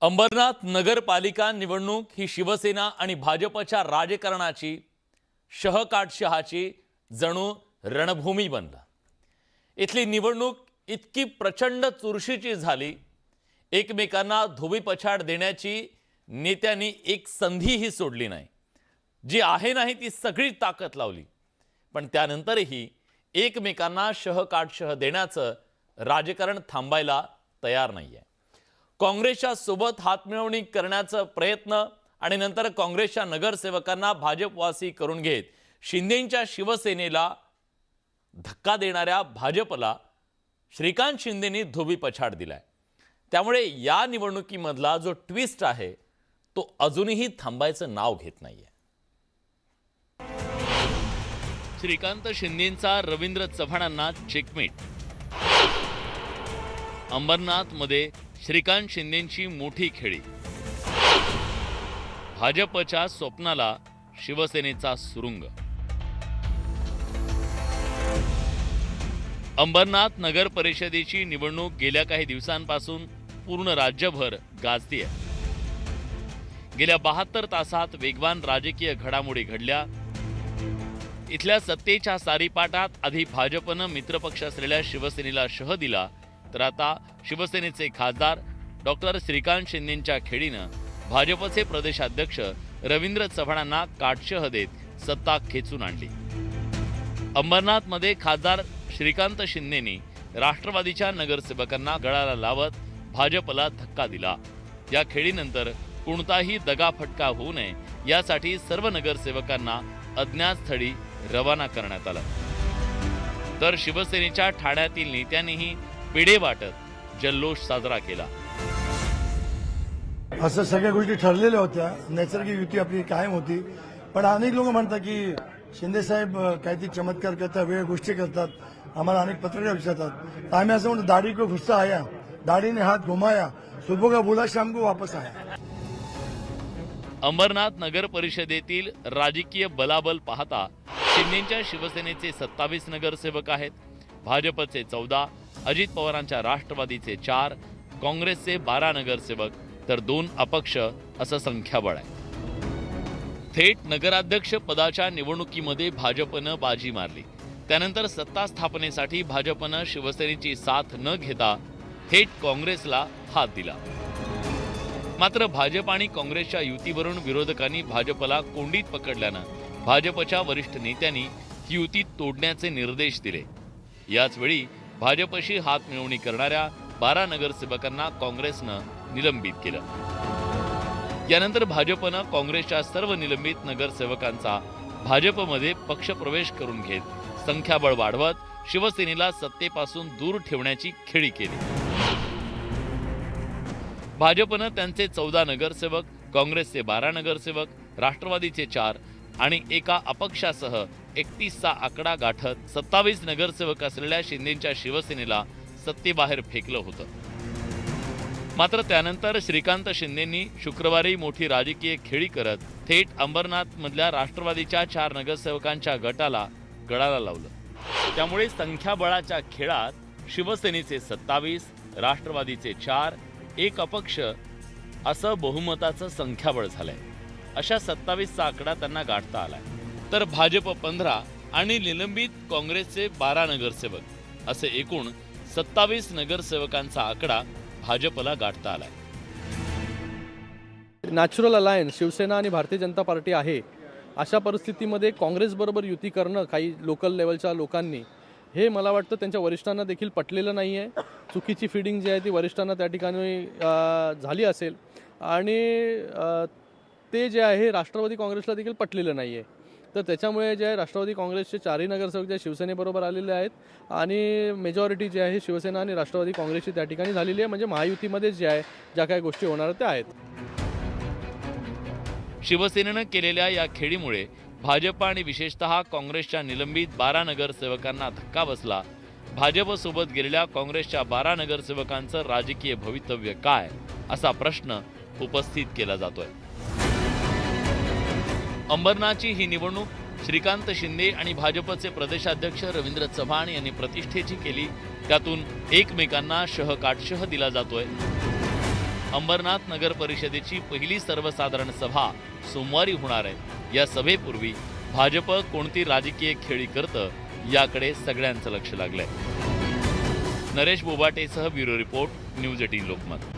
अंबरनाथ नगरपालिका निवडणूक ही शिवसेना आणि भाजपच्या राजकारणाची शहकाटशहाची जणू रणभूमी बनला। इथली निवडणूक इतकी प्रचंड चुरशीची झाली, एकमेकांना धोबीपछाड देण्याची नेत्यांनी एक संधीही सोडली नाही। जी आहे नाही ती सगळी ताकद लावली, पण त्यानंतरही एकमेकांना शहकाटशह देण्याचं राजकारण थांबायला तयार नाहीये। काँग्रेसच्या सोबत हातमिळवणी करण्याचा प्रयत्न आणि नंतर काँग्रेसच्या नगरसेवकांना भाजपवासी करून घेत शिंदेंच्या शिवसेनेला धक्का देणाऱ्या भाजपला श्रीकांत शिंदेंनी धोबीपछाड दिलाय। त्यामुळे या निवडणुकीमधला जो ट्विस्ट आहे तो अजूनही थांबायचं नाव घेत नाहीये। श्रीकांत शिंदेंचा रवींद्र चव्हाणांना चेकमेट। अंबरनाथ मध्ये श्रीकांत शिंदेंची मोठी खेळी, भाजपच्या स्वप्नाला शिवसेनेचा सुरुंग। अंबरनाथ नगर परिषदेची निवडणूक गेल्या काही दिवसांपासून पूर्ण राज्यभर गाजतीये। गेल्या 72 तासात वेगवान राजकीय घडामोडी घडल्या। इथल्या सत्तेच्या सारीपाटात आधी भाजपनं मित्रपक्ष असलेल्या शिवसेनेला शह दिला, तर आता शिवसेनेचे खासदार डॉक्टर श्रीकांत शिंदेंच्या खेळीनं भाजपचे प्रदेशाध्यक्ष रवींद्र चव्हाणांना काटशह देत सत्ता खेचून आणली। अंबरनाथमध्ये खासदार श्रीकांत शिंदेंनी राष्ट्रवादीच्या नगरसेवकांना गळाला लावत भाजपला धक्का दिला। या खेळीनंतर कोणताही दगाफटका होऊ नये यासाठी सर्व नगरसेवकांना अज्ञात स्थळी रवाना करण्यात आलं, तर शिवसेनेच्या ठाण्यातील नेत्यांनीही पेढे वाटत जल्लोष साजरा केला। असं सगळ्या गोष्टी ठरलेल्या होत्या, नैसर्गिक युती आपली कायम होती। पण अनेक लोक म्हणतात की शिंदे साहेब काहीतरी चमत्कार करतात, वेळ गोष्टी करतात, आम्हाला अनेक पत्रकार विचारतात। तर आम्ही असं म्हणतो, दाढी को गुस्सा आया, दाढी ने हाथ घुमाया, सुबह का बोला शाम को वापस आया। अंबरनाथ नगर परिषदेतील राजकीय बलाबल पाहता शिंदेंच्या शिवसेनेचे 27 नगरसेवक आहेत, भाजपचे 14, अजित पवारांच्या राष्ट्रवादीचे 4, काँग्रेसचे 12 नगरसेवक, तर 2 अपक्ष असं संख्याबळ आहे। थेट नगराध्यक्ष पदाच्या निवडणुकीमध्ये भाजपनं बाजी मारली। त्यानंतर सत्ता स्थापनेसाठी भाजपनं शिवसेनेची साथ न घेता थेट काँग्रेसला हात दिला। मात्र भाजप आणि काँग्रेसच्या युतीवरून विरोधकांनी भाजपला कोंडीत पकडल्यानं भाजपच्या वरिष्ठ नेत्यांनी ही युती तोडण्याचे निर्देश दिले। याच वेळी भाजपशी हात मिळवणी करणाऱ्या 12 नगरसेवकांना काँग्रेसनं निलंबित केलं। यानंतर भाजपनं काँग्रेसच्या सर्व निलंबित नगरसेवकांचा भाजपमध्ये पक्षप्रवेश करून घेत संख्याबळ वाढवत शिवसेनेला सत्तेपासून दूर ठेवण्याची खेळी केली। भाजपनं त्यांचे 14 नगरसेवक, काँग्रेसचे 12 नगरसेवक, राष्ट्रवादीचे 4 आणि एका अपक्षासह 31चा आकडा गाठत 27 नगरसेवक असलेल्या शिंदेंच्या शिवसेनेला सत्तेबाहेर फेकलं होतं। मात्र त्यानंतर श्रीकांत शिंदेंनी शुक्रवारी मोठी राजकीय खेळी करत थेट अंबरनाथमधल्या राष्ट्रवादीच्या 4 नगरसेवकांच्या गटाला गळाला लावलं। त्यामुळे संख्याबळाच्या खेळात शिवसेनेचे 27, राष्ट्रवादीचे 4, एक अपक्ष असं बहुमताचं संख्याबळ झालंय। अशा 27चा आकडा त्यांना गाठता आलाय, तर भाजप 15 आणि निलंबित काँग्रेसचे 12 नगरसेवक असे एकूण 27 नगरसेवकांचा आकडा भाजपला गाठता आलाय। नॅचरल अलायन्स शिवसेना आणि भारतीय जनता पार्टी आहे, अशा परिस्थितीमध्ये काँग्रेसबरोबर युती करणं काही लोकल लेवलच्या लोकांनी, हे मला वाटतं त्यांच्या वरिष्ठांना देखील पटलेलं नाही आहे। चुकीची फीडिंग जी आहे ती वरिष्ठांना त्या ठिकाणी झाली असेल आणि ते जे आहे राष्ट्रवादी काँग्रेसला देखील पटलेलं नाही आहे। तर त्याच्यामुळे जे आहे राष्ट्रवादी काँग्रेसचे 4ही नगरसेवक जे शिवसेनेबरोबर आलेले आहेत आणि मेजॉरिटी जी आहे शिवसेना आणि राष्ट्रवादी काँग्रेसची त्या ठिकाणी झालेली आहे। म्हणजे महायुतीमध्ये जे आहे ज्या काही गोष्टी होणार त्या आहेत। शिवसेनेनं केलेल्या या खेळीमुळे भाजप आणि विशेषतः काँग्रेसच्या निलंबित 12 नगरसेवकांना धक्का बसला। भाजपसोबत गेलेल्या काँग्रेसच्या 12 नगरसेवकांचं राजकीय भवितव्य काय, असा प्रश्न उपस्थित केला जातोय। अंबरनाथची ही निवडणूक श्रीकांत शिंदे आणि भाजपचे प्रदेशाध्यक्ष रवींद्र चव्हाण यांनी प्रतिष्ठेची केली, त्यातून एकमेकांना शहकाटशह दिला जातोय। अंबरनाथ नगर परिषदेची पहिली सर्वसाधारण सभा सोमवारी होणार आहे। या सभेपूर्वी भाजप कोणती राजकीय खेळी करतं याकडे सगळ्यांचं लक्ष लागलंय। नरेश बोबाटेसह ब्युरो रिपोर्ट, न्यूज 18 लोकमत।